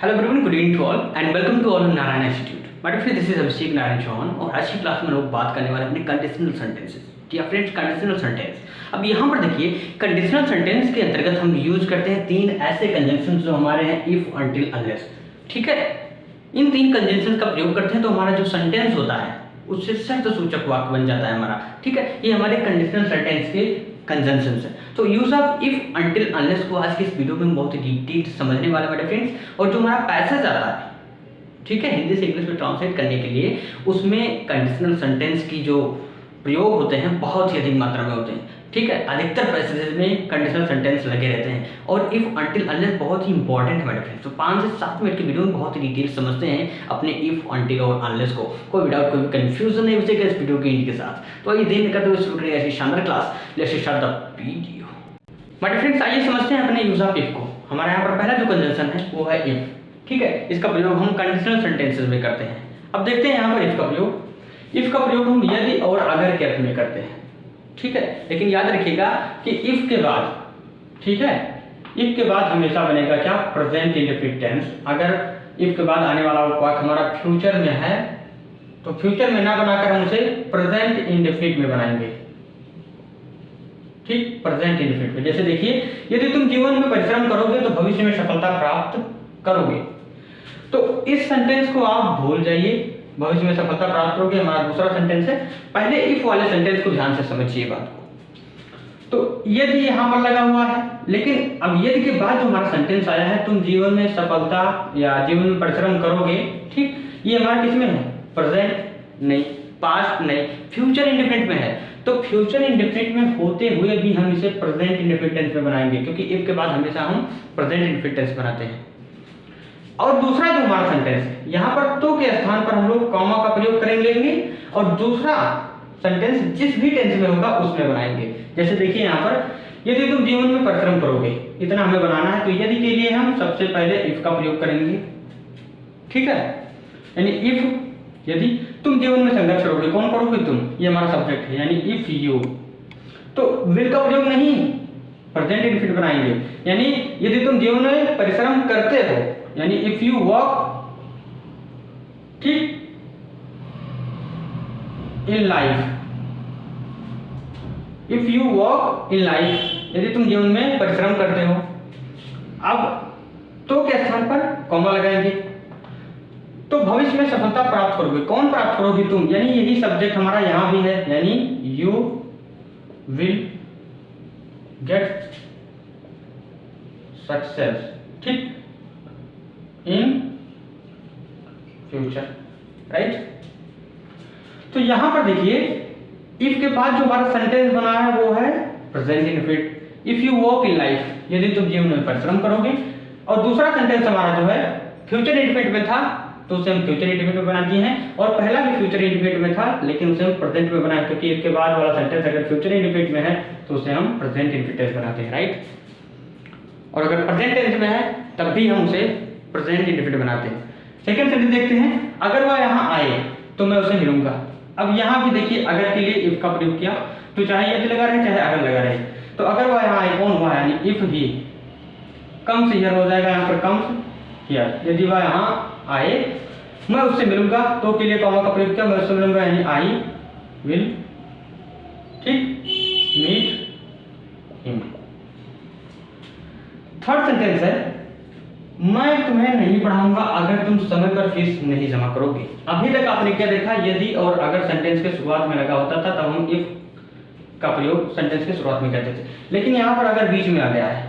Hello everyone, good evening to all and welcome to all Narayan institute. My friends, this is Abhishek Narayan Chauhan और आज की class में लोग बात करने वाले अपने कंडीशनल सेंटेंसेस। जी फ्रेंड्स, कंडीशनल सेंटेंस। अब यहाँ पर देखिए, कंडीशनल सेंटेंस के अंतर्गत हम यूज करते हैं तीन ऐसे कंजंक्शन जो हमारे हैं इफ, अनटिल, अनलेस। ठीक है, इन तीन कंजंक्शन का प्रयोग करते हैं तो हमारा जो सेंटेंस होता है उससे शर्त सूचक वाक्य बन जाता है हमारा। ठीक है, ये हमारे कंडीशनल सेंटेंस के कंजंक्शन है। तो use of if, until, unless को आज की इस वीडियो में हम बहुत ही डिटेल समझने वाले हैं फ्रेंड्स। और जो हमारा पैसेज आता है, ठीक है, हिंदी से इंग्लिश में ट्रांसलेट करने के लिए, उसमें कंडीशनल सेंटेंस की जो प्रयोग होते हैं बहुत ही अधिक मात्रा में होते हैं। ठीक है, अधिकतर पैसेजेस में कंडीशनल सेंटेंस लगे रहते हैं और इफ, अनटिल, अनलेस बहुत ही इंपॉर्टेंट है मेरे फ्रेंड्स। तो 5 से 7 मिनट की वीडियो में बहुत ही डिटेल समझते हैं अपने इफ, अनटिल और अनलेस को। कोई विदाउट कोई कंफ्यूजन नहीं बचेगा इस वीडियो के एंड के साथ। तो आइए देर न करते हुए शुरू करेंगे ऐसी शानदार class. Let's start the video. But friends, आइए समझते हैं अपने यूज ऑफ इफ को। हमारे यहाँ पर पहला जो कंजंक्शन है वो है इफ। ठीक है, इसका प्रयोग हम कंडीशनल सेंटेंसेस में करते हैं। अब देखते हैं यहाँ पर इफ का प्रयोग। इफ का प्रयोग हम यदि और अगर के अर्थ में करते हैं। ठीक है, लेकिन याद रखिएगा कि इफ के बाद, ठीक है, इफ के बाद हमेशा बनेगा क्या? Present indefinite tense. अगर इफ के बाद आने वाला वाक्य हमारा फ्यूचर में है तो फ्यूचर में ना बनाकर हम उसे प्रेजेंट इंडेफिनिट में बनाएंगे। ठीक, प्रेजेंट इंडेफिनिट में। जैसे देखिए, यदि तुम जीवन में परिश्रम करोगे तो भविष्य में सफलता प्राप्त करोगे। तो इस सेंटेंस को आप भूल जाइए, भविष्य में सफलता प्राप्त करोगे हमारा दूसरा सेंटेंस है। पहले इफ वाले सेंटेंस को ध्यान से समझिए बात को। तो यदि यहां पर लगा हुआ है, लेकिन अब यदि के बाद जो हमारा सेंटेंस आया है, तुम जीवन में सफलता या जीवन में परिश्रम करोगे, ठीक, ये हमारा किस में है? प्रेजेंट नहीं, पास्ट नहीं, फ्यूचर इंडेफिनिट में है। तो फ्यूचर इंडेफिनिट में होते हुए भी हम इसे प्रेजेंट इंडेफिनिट टेंस में बनाएंगे, क्योंकि इफ के बाद हमेशा हम प्रेजेंट इंडेफिनिट टेंस बनाते हैं। और दूसरा जो हमारा सेंटेंस है, यहाँ पर तो के स्थान पर हम लोग कॉमा का प्रयोग करेंगे और दूसरा सेंटेंस जिस भी टेंस में होगा उसमें बनाएंगे। जैसे देखिए यहाँ पर, यदि तुम जीवन में परिश्रम करोगे, इतना हमें बनाना है। तो यदि के लिए हम सबसे पहले इफ का प्रयोग करेंगे। ठीक है, यानी इफ, यदि तुम जीवन में संघर्ष करोगे, कौन करोगे? तुम, ये हमारा सब्जेक्ट है, यानी इफ यू। तो विल का प्रयोग नहीं, प्रेजेंट इंडेफिनिट बनाएंगे। यानी यदि तुम जीवन में परिश्रम करते हो, यानी इफ यू वर्क, ठीक, in life, if you work in life, यदि तुम जीवन में परिश्रम करते हो। अब तो के स्थान पर कॉमा लगाएंगे। तो भविष्य में सफलता प्राप्त करोगे, कौन प्राप्त करोगे? तुम, यानी यही सब्जेक्ट हमारा यहां भी है, यानी यू विल गेट सक्सेस, ठीक, इन फ्यूचर, राइट। तो यहां पर देखिए, इफ के बाद जो हमारा सेंटेंस बना है वो है present indefinite. If you work in life, यदि तुम जीवन में परिश्रम करोगे। और दूसरा सेंटेंस हमारा जो है फ्यूचर इंडेफिनिट में था, तो उसे हम फ्यूचर इंडेफिनिट में बना दिए हैं। और पहला भी फ्यूचर इंडेफिनिट में था, लेकिन उसे हम प्रेजेंट में बनाए, क्योंकि इसके बाद वाला सेंटेंस अगर फ्यूचर इंडेफिनिट में है तो उसे हम प्रेजेंट इंडेफिनिट बनाते हैं, राइट। और अगर प्रेजेंट टेंस में है तब भी हम उसे प्रेजेंट इंडेफिनिट बनाते हैं। सेकंड सेंटेंस देखते हैं, अगर वह यहाँ आए तो मैं उसे मिलूंगा। अब यहाँ भी देखिए, अगर के लिए इफ का प्रयोग किया, तो चाहे यदि लगा रहे चाहे अगर लगा रहे। तो अगर वह यहाँ आए, कौन हुआ? यानी इफ ही कम्स हियर हो जाएगा, यहाँ पर कम्स हियर। यदि वह यहाँ आए, मैं उससे मिलूंगा, तो के लिए कॉमा का प्रयोग किया, मैं उससे मिलूंगा, यानी आई विल, ठीक, मीट हिम। थर्ड सेंटेंस है, मैं तुम्हें नहीं पढ़ाऊंगा अगर तुम समय पर फीस नहीं जमा करोगे। अभी तक आपने क्या देखा? यदि और अगर सेंटेंस के शुरुआत में लगा होता था तब हम इफ का प्रयोग सेंटेंस के शुरुआत में करते थे, लेकिन यहाँ पर अगर बीच में आ गया है,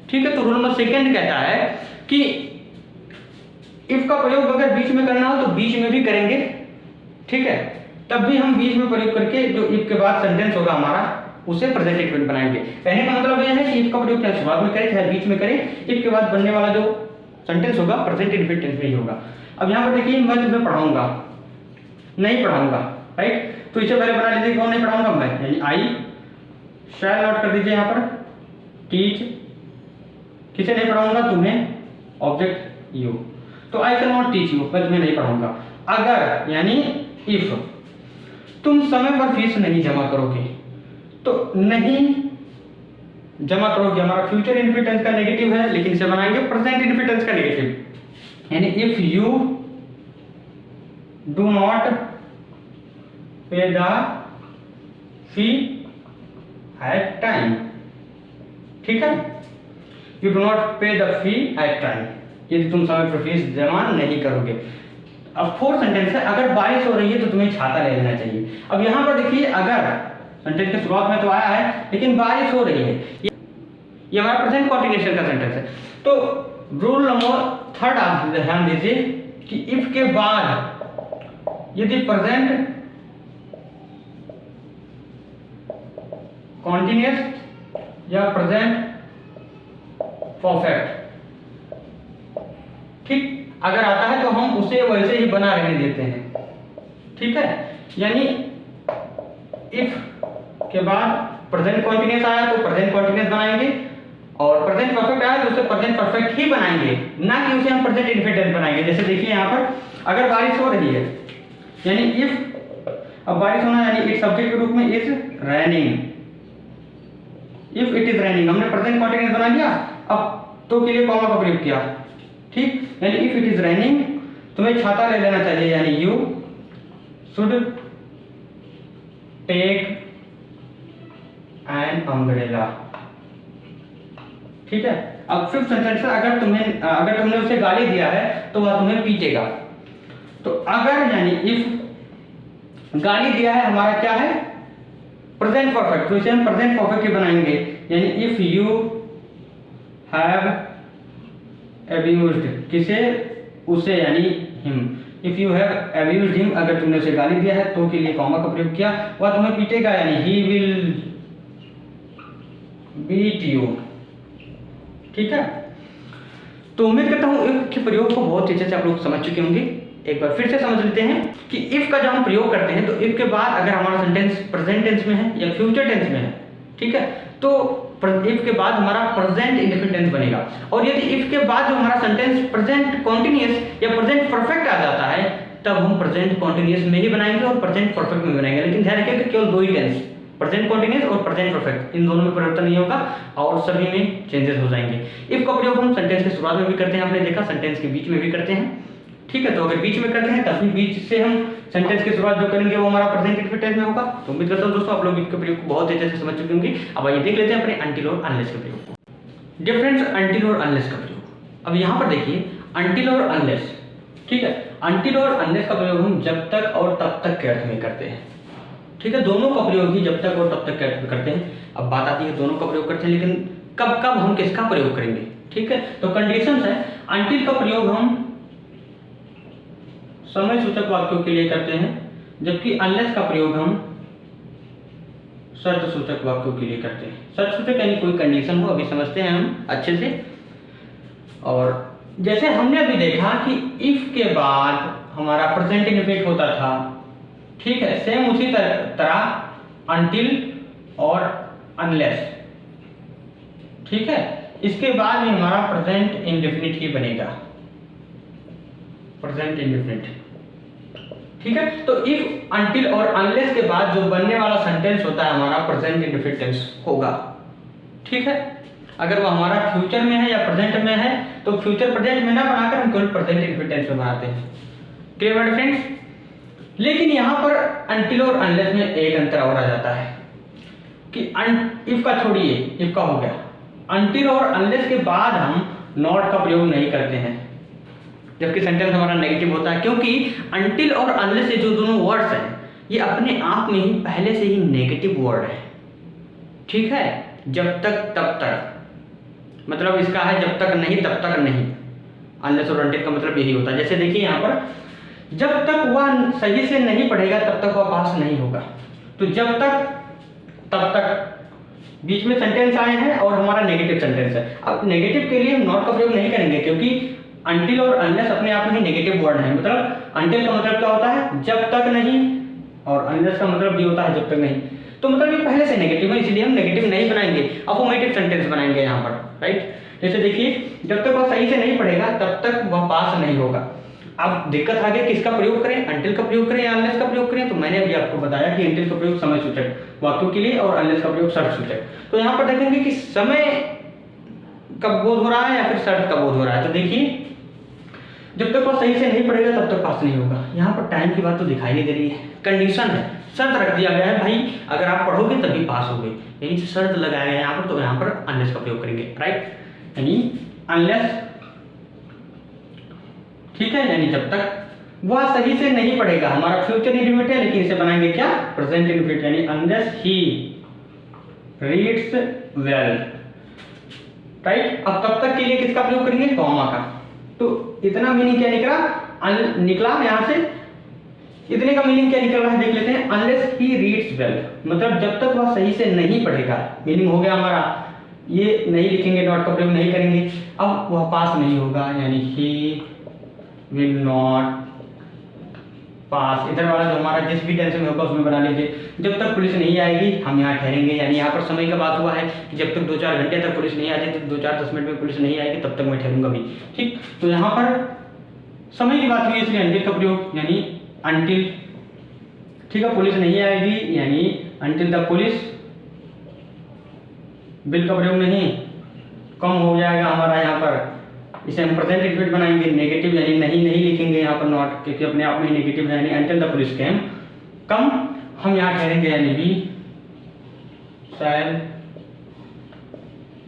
ठीक है, तो रूल नंबर सेकंड कहता है कि इफ का प्रयोग अगर बीच में करना हो तो बीच में भी करेंगे। ठीक है, तब भी हम बीच में प्रयोग करके जो इफ के बाद सेंटेंस होगा हमारा उसे प्रेजेंट इंडेफिनिट बनाएंगे। कहने का मतलब यह है कि इफ का प्रयोग चाहे शुरुआत में करें चाहे बीच में करें, इफ के बाद बनने वाला जो सेंटेंस होगा प्रेजेंट इंडेफिनिट टेंस में ही होगा। अब यहाँ पर देखिए, मैं तुम्हें पढ़ाऊंगा, नहीं पढ़ाऊंगा, राइट। तो इसे पहले बना लीजिए, कौन नहीं पढ़ाऊंगा? मैं, यानी आई शैल नॉट कर दीजिए यहाँ पर, टीच, किसे नहीं पढ़ाऊंगा? तुम्हें, ऑब्जेक्ट यू। तो I can not teach you, मैं तुम्हें नहीं पढ़ाऊंगा। अगर, यानी इफ तुम समय पर फीस नहीं जमा करोगे, तो नहीं जमा करोगे, हमारा फ्यूचर इन्फिनिट टेंस का नेगेटिव है लेकिन इसे बनाएंगे प्रेजेंट इन्फिनिट टेंस का नेगेटिव। यानी इफ यू डू नॉट पे द फी एट टाइम, ठीक है, यू डू नॉट पे द फी एट टाइम, यदि तुम समय पर फीस जमा नहीं करोगे। अब फोर्थ सेंटेंस है, अगर बारिश हो रही है तो तुम्हें छाता ले लेना चाहिए। अब यहाँ पर देखिए, अगर सेंटेंस की शुरुआत में तो आया है लेकिन बारिश हो रही है, ये हमारा प्रेजेंट कंटिन्यूएशन का सेंटेंस है। तो रूल नंबर थर्ड आप ध्यान दीजिए कि इफ के बाद यदि प्रेजेंट कॉन्टिन्यूअस या प्रेजेंट परफेक्ट, ठीक, अगर आता है तो हम उसे वैसे ही बना रहने देते हैं, ठीक है। यानी इफ के बाद प्रेजेंट कॉन्टिन्यूअस आया तो प्रेजेंट कॉन्टिन्यूअस बनाएंगे, और प्रेजेंट परफेक्ट आया तो उसे प्रेजेंट परफेक्ट ही बनाएंगे, ना कि उसे हम प्रेजेंट इन्फिनिट बनाएंगे। जैसे देखिए यहाँ पर, अगर बारिश हो रही है यानी इफ, अब बारिश होना यानी एक सब्जेक्ट के रूप में is raining, if it is raining, हमने प्रेजेंट कॉन्टिन्यूअस बना लिया, अब तो के लिए कॉमा का प्रयोग किया, ठीक। यानी इफ इट इज रेनिंग, तुम्हें छाता ले लेना चाहिए, यानी you should take an umbrella, ठीक है। अब फिफ्थ सेंटेंस है, अगर तुमने उसे गाली दिया है तो वह तुम्हें पीटेगा। तो अगर यानी इफ गाली दिया है हमारा क्या है, प्रेजेंट परफेक्ट, तो इसे हम प्रेजेंट परफेक्ट ही बनाएंगे। यानी इफ यू हैव अब्यूज्ड, किसे, उसे, यानी him, if you have abused him, अगर तुमने उसे गाली दिया है तो के लिए कॉमा का प्रयोग किया, वह तुम्हें पीटेगा, यानी ही विल बीट यू, ठीक है। तो उम्मीद करता हूं इफ के प्रयोग को बहुत अच्छे से आप लोग समझ चुके होंगे। एक बार फिर से समझ लेते हैं कि इफ का जब हम प्रयोग करते हैं तो इफ के बाद अगर हमारा सेंटेंस प्रेजेंट टेंस में है या फ्यूचर टेंस में है, ठीक है, तो इफ के बाद हमारा प्रेजेंट इनडेफिनिट टेंस बनेगा। और यदि इफ के बाद जो हमारा सेंटेंस प्रेजेंट कॉन्टिन्यूअस या प्रेजेंट परफेक्ट आ जाता है, तब हम प्रेजेंट कॉन्टिन्यूअस में ही बनाएंगे और प्रेजेंट परफेक्ट में बनाएंगे। लेकिन ध्यान रखिए कि केवल दो ही टेंस, प्रेजेंट कॉन्टिन्यूअस और प्रेजेंट परफेक्ट, इन दोनों में परिवर्तन नहीं होगा और सभी में चेंजेस हो जाएंगे। इफ का प्रयोग हम सेंटेंस की शुरुआत में भी करते हैं, आपने देखा, सेंटेंस के बीच में भी करते हैं, ठीक है। तो अगर बीच में करते हैं तब भी बीच से हम सेंटेंस की शुरुआत जो करेंगे वो हमारा प्रेजेंट इनडेफिनिट टेंस में होगा। तो उम्मीद करता हूं दोस्तों आप लोग इसके प्रयोग को बहुत अच्छे से समझ चुके होंगे। अब आइए देख लेते हैं अपने अनटिल और अनलेस के प्रयोग। डिफरेंस अनटिल और अनलेस का प्रयोग। अब यहाँ पर देखिए, अनटिल और अनलेस, ठीक है, अनटिल और अनलेस का प्रयोग हम जब तक और तब तक के अर्थ में करते हैं, ठीक है। दोनों का प्रयोग ही जब तक और तब तक के अर्थ में करते हैं। अब बात आती है दोनों का प्रयोग करते हैं, लेकिन कब कब हम किसका प्रयोग करेंगे, ठीक है। तो कंडीशंस है, अनटिल का प्रयोग हम समय सूचक वाक्यों के लिए करते हैं, जबकि अनलेस का प्रयोग हम शर्त सूचक वाक्यों के लिए करते हैं। शर्त सूचक यानी कोई कंडीशन हो, अभी समझते हैं हम अच्छे से। और जैसे हमने अभी देखा कि इफ के बाद हमारा प्रेजेंट इनडेफिनिट होता था, ठीक है, सेम उसी तरह अनटिल और अनलेस, ठीक है, इसके बाद में हमारा प्रेजेंट इनडेफिनिट ही बनेगा, प्रेजेंट इनडेफिनिट, ठीक है। तो इफ, अनटिल और अनलेस के बाद जो बनने वाला सेंटेंस होता है हमारा प्रेजेंट इनडेफिनिट टेंस होगा, ठीक है। अगर वो हमारा फ्यूचर में है या प्रेजेंट में है तो फ्यूचर प्रेजेंट में ना बनाकर हम केवल प्रेजेंट इनडेफिनिट टेंस में बनाते हैं। क्लियर है फ्रेंड्स? लेकिन यहाँ पर अनटिल और अनलेस में एक अंतर और आ जाता है कि इफ का छोड़िए, इफ का हो गया, अनटिल और अनलेस के बाद हम नॉट का प्रयोग नहीं करते हैं जबकि सेंटेंस हमारा नेगेटिव होता है, क्योंकि अनटिल और अनलेस ये जो दोनों वर्ड्स हैं ये अपने आप में ही पहले से ही नेगेटिव वर्ड है, ठीक है। जब तक तब तक, मतलब इसका है जब तक नहीं तब तक नहीं। अनलेस और अनटिल का मतलब यही होता है। जैसे देखिए यहाँ पर, जब तक वह सही से नहीं पढ़ेगा तब तक वह पास नहीं होगा। तो जब तक तब तक बीच में सेंटेंस आए हैं और हमारा नेगेटिव सेंटेंस है। अब नेगेटिव के लिए हम नॉट का प्रयोग नहीं करेंगे, क्योंकि अनटिल और अनलेस अपने आप में ही नेगेटिव वर्ड है। मतलब अनटिल का मतलब क्या होता है, जब तक नहीं, और अनलेस का मतलब भी होता है जब तक नहीं। तो मतलब ये पहले से नेगेटिव है, इसलिए हम नेगेटिव नहीं बनाएंगे, अफर्मेटिव सेंटेंस बनाएंगे यहाँ पर, राइट। जैसे देखिए, जब तक वह सही से नहीं पढ़ेगा तब तक वह पास नहीं होगा। अब दिक्कत आ गई किसका प्रयोग करें, अनटिल का प्रयोग करें या अनलेस का प्रयोग करें। तो मैंने अभी आपको बताया कि अनटिल का प्रयोग समय सूचक वाक्यों के लिए और अनलेस का प्रयोग शर्त सूचक। तो यहाँ पर देखेंगे कि समय कब बोध हो रहा है या फिर शर्त कब बोध हो रहा है। तो देखिए जब तक वो सही से नहीं पढ़ेगा तब तक पास नहीं होगा। यहाँ पर टाइम की बात तो दिखाई नहीं दे रही है, कंडीशन है, शर्त रख दिया गया है भाई अगर आप पढ़ोगे तभी पास होगे, यानी शर्त लगाया गया है यहाँ पर। तो यहाँ पर अनलेस का प्रयोग करेंगे, राइट, यानी अनलेस, ठीक है, यानी जब तक वह सही से नहीं पढ़ेगा। हमारा फ्यूचर इंडिफिनिट है लेकिन इसे बनाएंगे क्या, प्रेजेंट इंडिफिनिट, यानी unless he reads well, right. अब तब तक के लिए किसका प्रयोग करेंगे, कॉमा का। तो इतना मीनिंग क्या निकला यहाँ से, इतने का मीनिंग क्या निकल रहा है देख लेते हैं। अनलेस ही रीड्स वेल, मतलब जब तक वह सही से नहीं पढ़ेगा, मीनिंग हो गया हमारा, ये नहीं लिखेंगे, नॉट का प्रयोग नहीं करेंगे, अब वह पास नहीं होगा, यानी ही विल नॉट पास। इधर वाला जो हमारा जिस भी टेंस में होगा उसमें बना लीजिए। जब तक पुलिस नहीं आएगी हम यहाँ ठहरेंगे, यानी यहाँ पर समय का बात हुआ है कि जब तक 2-4 घंटे तक पुलिस नहीं आती, तो 2-4-10 मिनट में पुलिस नहीं आएगी तब तक मैं ठहरूंगा भी, ठीक। तो यहाँ पर समय की बात हुई इसलिए अनटिल का प्रयोग, यानी अनटिल, ठीक है, पुलिस नहीं आएगी यानी अनटिल द पुलिस, बिल का प्रयोग नहीं, कम हो जाएगा हमारा यहाँ पर। इसे हम प्रेजेंट इंडिफिनिट बनाएंगे, नेगेटिव, यानी नहीं लिखेंगे यहाँ पर नॉट, क्योंकि अपने आप में ही नेगेटिव है, यानी until the police came, come, हम यहाँ ठहरेंगे, यानी we shall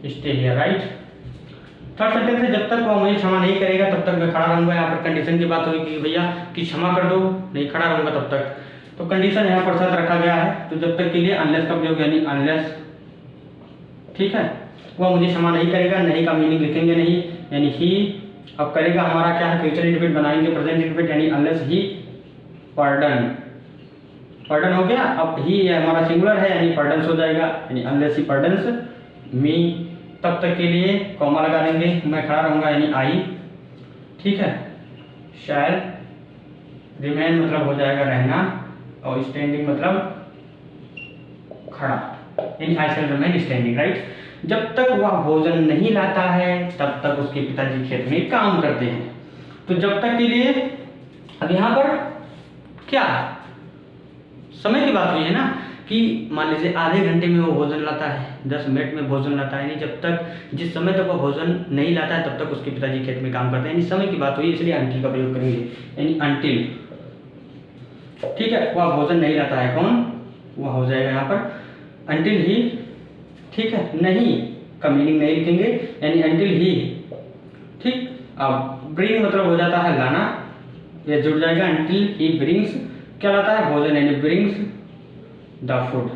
stay here, right. Third sentence है जब तक वह मुझे क्षमा नहीं करेगा तब तक मैं खड़ा रहूंगा। यहाँ पर कंडीशन की बात होगी कि भैया कि क्षमा कर दो, नहीं खड़ा रहूंगा तब तक। तो कंडीशन यहाँ पर शर्त रखा गया है। तो जब तक के लिए अनलेस का प्रयोग, यानी अनलेस, ठीक है, वह मुझे क्षमा नहीं करेगा, नहीं का मीनिंग लिखेंगे नहीं, यानी ही। अब करेगा हमारा क्या है, फ्यूचर इंडिफिनिट बनाएंगे, प्रेजेंट इंडिफिनिट, यानी अनलेस ही पार्डन, पार्डन हो गया। अब ही हमारा सिंगुलर है यानी पार्डन्स हो जाएगा, यानी अनलेस ही पार्डन्स मी, तब तक के लिए कॉमा लगा देंगे, मैं खड़ा रहूंगा, यानी आई, ठीक है। शैल रिमेन मतलब हो जाएगा रहना, और स्टैंडिंग मतलब खड़ा, यानी आई शैल रिमेन स्टैंडिंग, राइट। जब तक वह भोजन नहीं लाता है तब तक उसके पिताजी खेत में काम करते हैं। तो जब तक के लिए, अब यहाँ पर क्या समय की बात हुई है ना, कि मान लीजिए आधे घंटे में वो भोजन लाता है, 10 मिनट में भोजन लाता है, यानी जब तक, जिस समय तक वो भोजन नहीं लाता है तब तक उसके पिताजी खेत में काम करते हैं, यानी समय की बात हुई, इसलिए अनटिल का प्रयोग करेंगे, यानी अनटिल, ठीक है, वह भोजन नहीं लाता है, कौन, वह हो जाएगा यहाँ पर अनटिल ही, ठीक है, नहीं का मीनिंग नहीं लिखेंगे, यानी अनटिल ही, ठीक। अब ब्रिंग मतलब हो जाता है लाना, यह जुड़ जाएगा, अनटिल ही ब्रिंग्स क्या लाता है, भोजन, यानी ब्रिंग्स द फूड,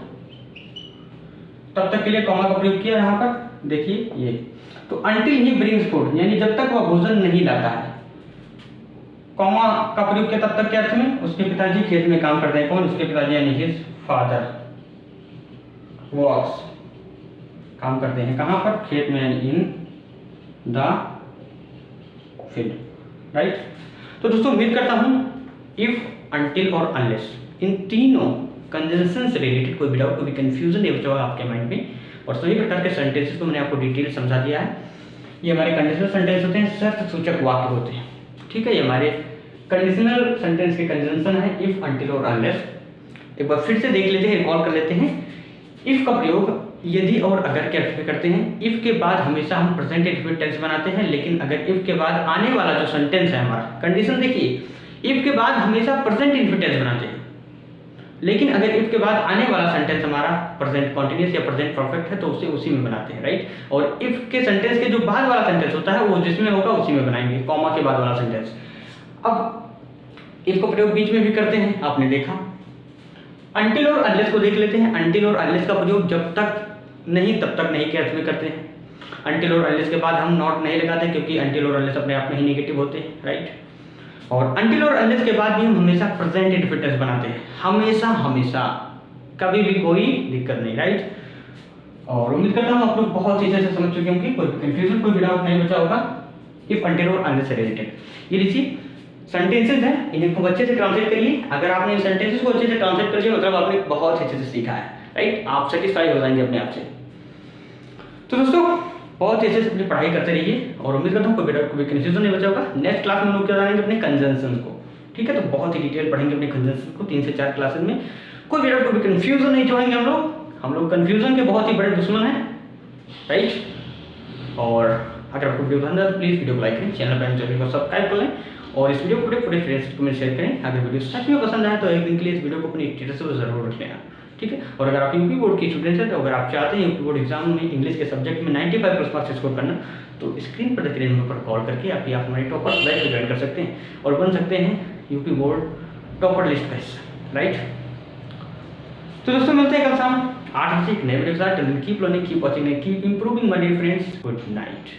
तब तक के लिए कॉमा का प्रयोग किया यहाँ पर, देखिए ये। तो अनटिल ही ब्रिंग्स फूड, यानी जब तक वह भोजन नहीं लाता है, कॉमा का प्रयोग किया तब तक के अर्थ में, उसके पिताजी खेत में काम करते हैं, कौन, उसके पिताजी, यानी हिज फादर वर्क्स, काम करते हैं कहाँ पर, खेत में, यानी इन द फील्ड, राइट। तो दोस्तों उम्मीद करता हूँ इफ, अनटिल और अनलेस, इन तीनों कंजंक्शन से रिलेटेड कोई भी डाउट, कोई भी कंफ्यूजन नहीं बचा आपके माइंड में, और सभी प्रकार के सेंटेंसेस को मैंने आपको डिटेल समझा दिया है। ये हमारे कंडीशनल सेंटेंस होते हैं, शर्त सूचक वाक्य होते हैं, ठीक है। ये हमारे कंडीशनल सेंटेंस के कंजंक्शन है, इफ, अनटिल और अनलेस। एक बार फिर से देख लेते हैं, रिकॉल कर लेते हैं। इफ का प्रयोग यदि और अगर के अर्थ में करते हैं। इफ के बाद हमेशा हम प्रेजेंट इंडेफिनिट टेंस बनाते हैं, लेकिन अगर इफ के बाद आने वाला जो सेंटेंस है हमारा, कंडीशन देखिए, इफ के बाद हमेशा प्रेजेंट इंडेफिनिट टेंस बनाते हैं, लेकिन अगर इफ के बाद आने वाला सेंटेंस हमारा प्रेजेंट कॉन्टिन्यूअस या प्रेजेंट परफेक्ट है तो उसे उसी में बनाते हैं, राइट। और इफ के सेंटेंस के जो बाद वाला सेंटेंस होता है वो जिसमें होगा उसी में बनाएंगे, कॉमा के बाद वाला सेंटेंस। अब इफ का प्रयोग बीच में भी करते हैं, आपने देखा। अनटिल और अनलेस को देख लेते हैं। अनटिल और अनलेस का प्रयोग जब तक नहीं तब तक नहीं के अर्थ में करते हैं। अनटिल और अनलेस के बाद हम नॉट नहीं लगाते क्योंकि अनटिल और अनलेस अपने आप में ही नेगेटिव होते हैं, राइट। और अनटिल और अनलेस के बाद भी हम हमेशा प्रेजेंट इंडेफिनिट टेंस बनाते हैं, हमेशा हमेशा, कभी भी कोई दिक्कत नहीं, राइट। और उम्मीद करता हूँ आप लोग बहुत अच्छे से समझ चुके होंगे, कोई कंफ्यूजन, कोई डाउट नहीं बचा होगा इफ, अनटिल और अनलेस से रिलेटेड। ये लीजिए सेंटेंसेस हैं, इन्हें खूब अच्छे से ट्रांसलेट करिए। अगर आपने इन सेंटेंसेस को अच्छे से ट्रांसलेट कर लिया मतलब आपने बहुत अच्छे से सीखा है, राइट। आप सेटिस्फाई हो जाएंगे अपने आप से। तो दोस्तों बहुत अच्छे से अपनी पढ़ाई करते रहिए और उम्मीद करता हूँ कोई कन्फ्यूजन नहीं बचा होगा। नेक्स्ट क्लास में हम लोग क्या जानेंगे अपने कंजंक्शन को, ठीक है। तो बहुत ही डिटेल पढ़ेंगे अपने कंजंक्शन को 3 से 4 क्लासेस में। कोई भी कन्फ्यूजन नहीं छोड़ेंगे हम लोग कन्फ्यूजन के बहुत ही बड़े दुश्मन हैं, राइट। और अगर आपको वीडियो पसंद है तो प्लीज़ वीडियो को लाइक करें, चैनल को सब्सक्राइब कर लें और इस वीडियो को पूरे फ्रेंड्स में शेयर करें। अगर वीडियो सच में पसंद आए तो एक दिन के लिए इस वीडियो को अपनी स्टेटस पर जरूर रख लेना, ठीक है। और अगर आप यूपी बोर्ड की स्टूडेंट हैं तो अगर आप चाहते हैं यूपी बोर्ड एग्जाम में इंग्लिश के सब्जेक्ट में 95+ मार्क्स स्कोर करना, तो स्क्रीन पर दिख रहे नंबर पर कॉल करके आप हमारे टॉपर बैच को ज्वाइन कर सकते हैं और बन सकते हैं यूपी बोर्ड टॉपर लिस्ट का हिस्सा, राइट। तो दोस्तों मिलते हैं कल शाम 8 बजे एक नए वीडियो के साथ। Keep learning, keep watching, keep improving my dear friends. Good night.